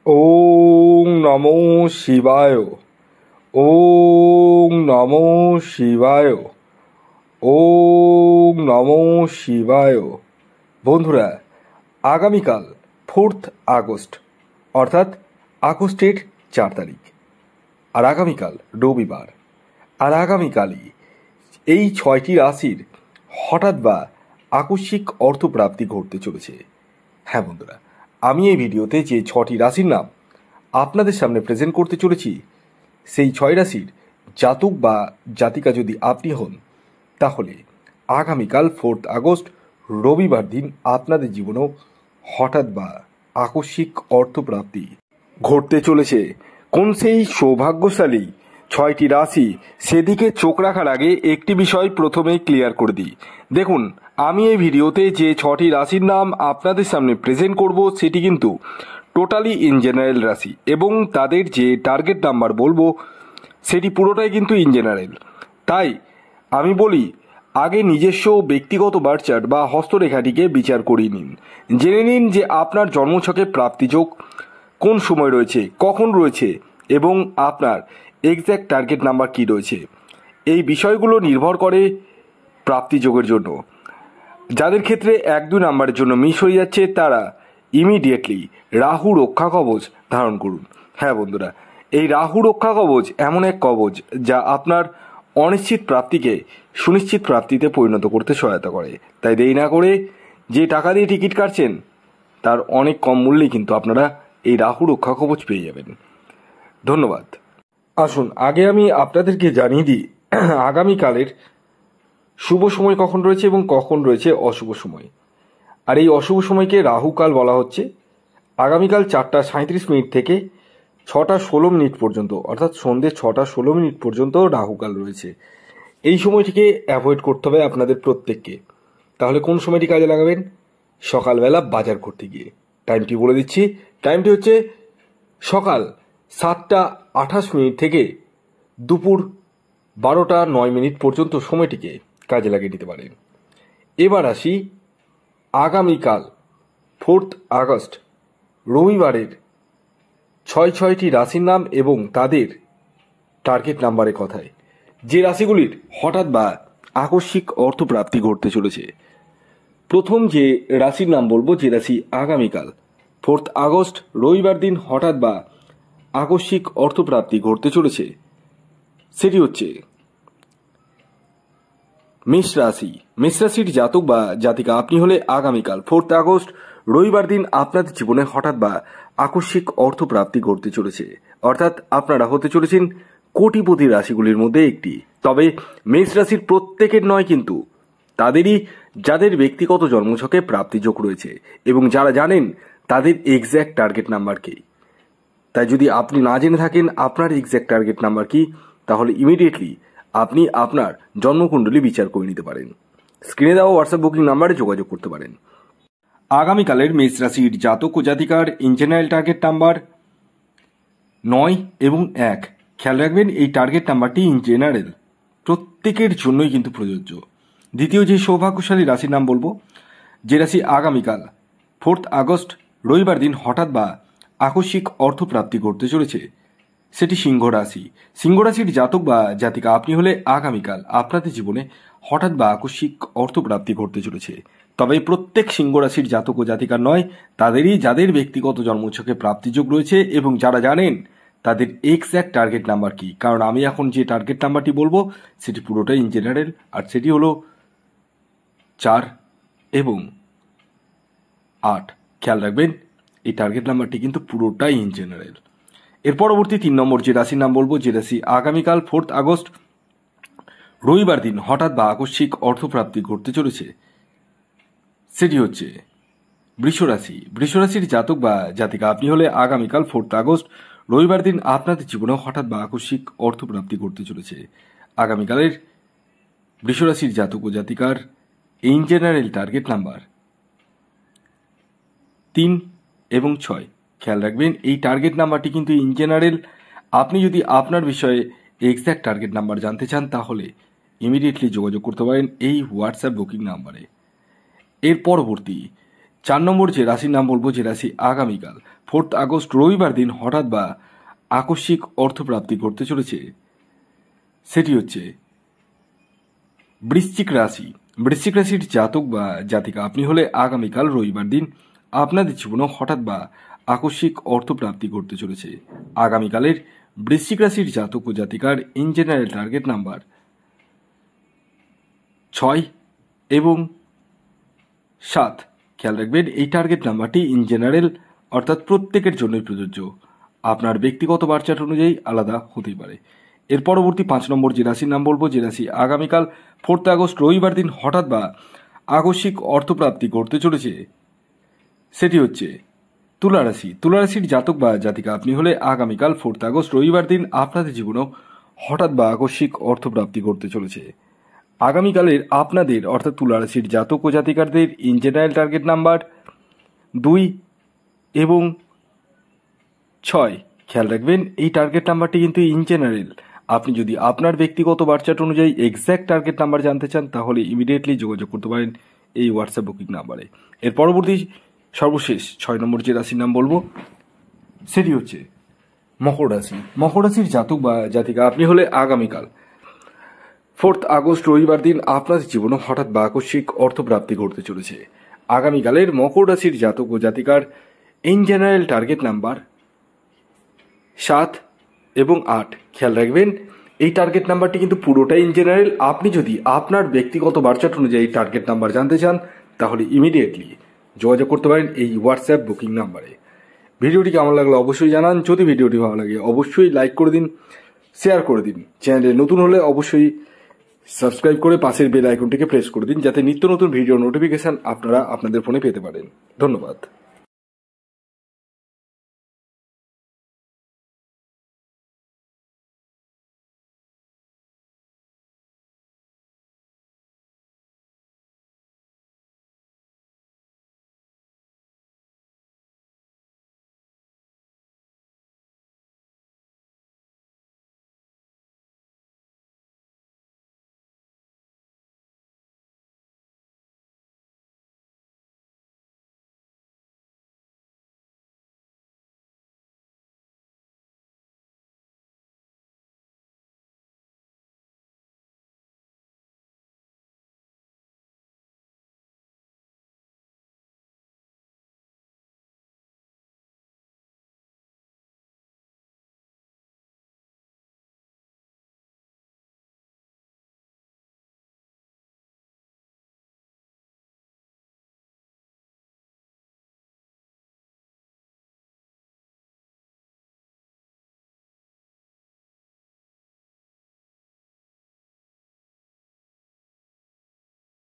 ওং নমো শিবায়। ওং নমো শিবায়। ওং নমো শিবায়। বন্ধুরা, আগামীকাল 4 আগস্ট অর্থাৎ আগস্টের 4 তারিখ, আর আগামীকাল রবিবার, আর আগামীকালই এই 6টি রাশির হঠাৎ বা আকস্মিক অর্থপ্রাপ্তি ঘটতে চলেছে। হ্যাঁ বন্ধুরা, আমি এই ভিডিওতে যে 6টি রাশির নাম আপনাদের সামনে প্রেজেন্ট করতে চলেছি, সেই 6 রাশির জাতক বা জাতিকা যদি আপনি হন, তাহলে আগামীকাল 4 আগস্ট রবিবার দিন আপনাদের জীবনেও হঠাৎ বা আকস্মিক অর্থপ্রাপ্তি ঘটতে চলেছে। কোন সেই সৌভাগ্যশালী 6টি রাশি, সেদিকে চোখ রাখার আগে একটি বিষয় প্রথমেই ক্লিয়ার করে দিই। দেখুন, আমি এই ভিডিওতে যে 6টি রাশির নাম আপনাদের সামনে প্রেজেন্ট করব, সেটি কিন্তু টোটালি ইন জেনারেল রাশি, এবং তাদের যে টার্গেট নাম্বার বলবো সেটি পুরোটাই কিন্তু ইন জেনারেল। তাই আমি বলি, আগে নিজস্ব ব্যক্তিগত বার্থ চার্ট বা হস্তরেখাটিকে বিচার করিয়ে নিন, জেনে নিন যে আপনার জন্মছকে প্রাপ্তিযোগ কোন সময় রয়েছে, কখন রয়েছে, এবং আপনার এক্স্যাক্ট টার্গেট নাম্বার কী রয়েছে। এই বিষয়গুলো নির্ভর করে প্রাপ্তিযোগের জন্য। যাদের ক্ষেত্রে 1-2 নাম্বারের জন্য মিস হয়ে যাচ্ছে, তারা ইমিডিয়েটলি রাহু রক্ষা কবচ ধারণ করুন। হ্যাঁ বন্ধুরা, এই রাহু রক্ষা কবচ এমন এক কবচ যা আপনার অনিশ্চিত প্রাপ্তিকে সুনিশ্চিত প্রাপ্তিতে পরিণত করতে সহায়তা করে। তাই দেরি না করে যে টাকা দিয়ে টিকিট কাটছেন, তার অনেক কম মূল্যে কিন্তু আপনারা এই রাহু রক্ষা কবচ পেয়ে যাবেন। ধন্যবাদ। আসুন আগে আমি আপনাদেরকে জানিয়ে দিই আগামীকালের শুভ সময় কখন রয়েছে এবং কখন রয়েছে অশুভ সময়। আর এই অশুভ সময়কে রাহুকাল বলা হচ্ছে। আগামীকাল 4:37 থেকে 6:16 পর্যন্ত, অর্থাৎ সন্ধ্যে 6:16 পর্যন্ত রাহুকাল রয়েছে। এই সময়টিকে অ্যাভয়েড করতে হবে আপনাদের প্রত্যেককে। তাহলে কোন সময়টি কাজে লাগাবেন? সকালবেলা বাজার করতে গিয়ে। টাইমটি বলে দিচ্ছি, টাইমটি হচ্ছে সকাল 7:28 থেকে দুপুর 12:09 পর্যন্ত সময়টিকে কাজে লাগিয়ে নিতে পারেন। এবার আসি আগামীকাল 4 আগস্ট রবিবারের 6টি রাশির নাম এবং তাদের টার্গেট নাম্বারের কথায়, যে রাশিগুলির হঠাৎ বা আকস্মিক অর্থপ্রাপ্তি ঘটতে চলেছে। প্রথম যে রাশির নাম বলবো, যে রাশি আগামীকাল 4 আগস্ট রবিবার দিন হঠাৎ বা আকস্মিক অর্থপ্রাপ্তি ঘটতে চলেছে, সেটি হচ্ছে মেষ রাশি। মেষ রাশির জাতক বা জাতিকা আপনি হলে আগামীকাল 4 আগস্ট রবিবার দিন আপনাদের জীবনে হঠাৎ বা আকস্মিক অর্থপ্রাপ্তি ঘটতে চলেছে, অর্থাৎ আপনারা হতে চলেছেন কোটিপতি রাশিগুলির মধ্যে একটি। তবে মেষ রাশির প্রত্যেকের নয়, কিন্তু তাদেরই যাদের ব্যক্তিগত জন্মছকে প্রাপ্তিযোগ রয়েছে এবং যারা জানেন তাদের এক্স্যাক্ট টার্গেট নাম্বার কী। তাই যদি আপনি না জেনে থাকেন আপনার এক্স্যাক্ট টার্গেট নাম্বার কী, তাহলে ইমিডিয়েটলি আপনি আপনার জন্মকুণ্ডলী বিচার করে নিতে পারেন। স্ক্রিনে দেওয়া হোয়াটসঅ্যাপ বুকিং নাম্বারে যোগাযোগ করতে পারেন। আগামীকালের মেষ রাশির জাতক ও জাতিকার ইন জেনারেল টার্গেট নাম্বার 9 এবং 1। খেয়াল রাখবেন, এই টার্গেট নাম্বারটি ইন জেনারেল প্রত্যেকের জন্যই কিন্তু প্রযোজ্য। দ্বিতীয় যে সৌভাগ্যশালী রাশির নাম বলবো, যে রাশি আগামীকাল 4 আগস্ট রবিবার দিন হঠাৎ বা আকস্মিক অর্থপ্রাপ্তি ঘটতে চলেছে, সেটি সিংহ রাশি। সিংহ রাশির জাতক বা জাতিকা আপনি হলে আগামীকাল আপনাদের জীবনে হঠাৎ বা আকস্মিক অর্থপ্রাপ্তি ঘটতে চলেছে। তবে প্রত্যেক সিংহ রাশির জাতক ও জাতিকার নয়, তাদেরই যাদের ব্যক্তিগত জন্মছকে প্রাপ্তিযোগ রয়েছে এবং যারা জানেন তাদের এক্স্যাক্ট টার্গেট নাম্বার কি। কারণ আমি এখন যে টার্গেট নাম্বারটি বলবো সেটি পুরোটাই ইন জেনারেল, আর সেটি হলো 4 এবং 8। খেয়াল রাখবেন, এই টার্গেট নাম্বারটি কিন্তু পুরোটাই ইন জেনারেল। এর পরবর্তী 3 নম্বর যে রাশির নাম বলবো, যে রাশি আগামীকাল 4 আগস্ট রবিবার দিন হঠাৎ বা আকস্মিক অর্থপ্রাপ্তি ঘটতে চলেছে, সেটি হচ্ছে বৃষ রাশি। বৃষ রাশির জাতক বা জাতিকা আপনি হলে আগামীকাল 4 আগস্ট রবিবার দিন আপনাদের জীবনে হঠাৎ বা আকস্মিক অর্থপ্রাপ্তি ঘটতে চলেছে। আগামীকালের বৃষ রাশির জাতক ও জাতিকার ইন জেনারেল টার্গেট নাম্বার 3 এবং 6। খেয়াল রাখবেন, এই টার্গেট নাম্বারটি কিন্তু ইন জেনারেল। আপনি যদি আপনার বিষয়ে এক্স্যাক্ট টার্গেট নাম্বার জানতে চান, তাহলে ইমিডিয়েটলি যোগাযোগ করতে পারেন এই হোয়াটসঅ্যাপ বুকিং নাম্বারে। এর পরবর্তী 4 নম্বর যে রাশির নাম বলবো, যে রাশি আগামীকাল 4 আগস্ট রবিবার দিন হঠাৎ বা আকস্মিক অর্থপ্রাপ্তি করতে চলেছে সেটি হচ্ছে বৃশ্চিক রাশি। বৃশ্চিক রাশির জাতক বা জাতিকা আপনি হলে আগামীকাল রবিবার দিন আপনাদের জীবনে হঠাৎ বা আকস্মিক অর্থপ্রাপ্তি করতে চলেছে। আগামীকালের বৃশ্চিক রাশির জাতক ও জাতিকার ইন জেনারেল টার্গেট নাম্বার 6 এবং 7। খেয়াল রাখবেন এই টার্গেট নাম্বারটি ইন জেনারেল অর্থাৎ প্রত্যেকের জন্যই প্রযোজ্য, আপনার ব্যক্তিগত বার্চার্ট অনুযায়ী আলাদা হতেই পারে। এর পরবর্তী 5 নম্বর যে রাশির নাম বলবো, যে রাশি আগামীকাল 4 আগস্ট রবিবার দিন হঠাৎ বা আকস্মিক অর্থপ্রাপ্তি করতে চলেছে সেটি হচ্ছে তুলা রাশি। তুলা রাশির জাতক বা জাতিকা আপনি হলে আগামীকাল 4 আগস্ট রবিবার দিন আপনাদের জীবনেও হঠাৎ বা আকস্মিক অর্থপ্রাপ্তি করতে চলেছে। আগামীকালের আপনাদের অর্থাৎ তুলা রাশির জাতক ও জাতিকারদের ইন জেনারেল টার্গেট নাম্বার 2 এবং 6। খেয়াল রাখবেন এই টার্গেট নাম্বারটি কিন্তু ইন জেনারেল। আপনি যদি আপনার ব্যক্তিগত বার্চার্ট অনুযায়ী এক্স্যাক্ট টার্গেট নাম্বার জানতে চান তাহলে ইমিডিয়েটলি যোগাযোগ করতে পারেন এই হোয়াটসঅ্যাপ বুকিং নাম্বারে। এর পরবর্তী সর্বশেষ 6 নম্বর যে রাশির নাম বলবো সেটি হচ্ছে মকর রাশি। মকর রাশির জাতক বা জাতিকা আপনি হলে আগামীকাল 4 আগস্ট রবিবার দিন আপনাদের জীবনে হঠাৎ বা আকস্মিক অর্থপ্রাপ্তি করতে চলেছে। আগামীকালের মকর রাশির জাতক ও জাতিকার ইন জেনারেল টার্গেট নাম্বার 7 এবং 8। খেয়াল রাখবেন এই টার্গেট নাম্বারটি কিন্তু পুরোটাই ইন জেনারেল। আপনি যদি আপনার ব্যক্তিগত বার্চার্ট অনুযায়ী টার্গেট নাম্বার জানতে চান তাহলে ইমিডিয়েটলি যোগাযোগ করতে পারেন এই হোয়াটসঅ্যাপ বুকিং নাম্বারে। ভিডিওটি কেমন লাগলো অবশ্যই জানান। যদি ভিডিওটি ভালো লাগে অবশ্যই লাইক করে দিন, শেয়ার করে দিন। চ্যানেলে নতুন হলে অবশ্যই সাবস্ক্রাইব করে পাশের বেল আইকনটিকে প্রেস করে দিন যাতে নিত্য নতুন ভিডিও নোটিফিকেশন আপনারা আপনাদের ফোনে পেতে পারেন। ধন্যবাদ।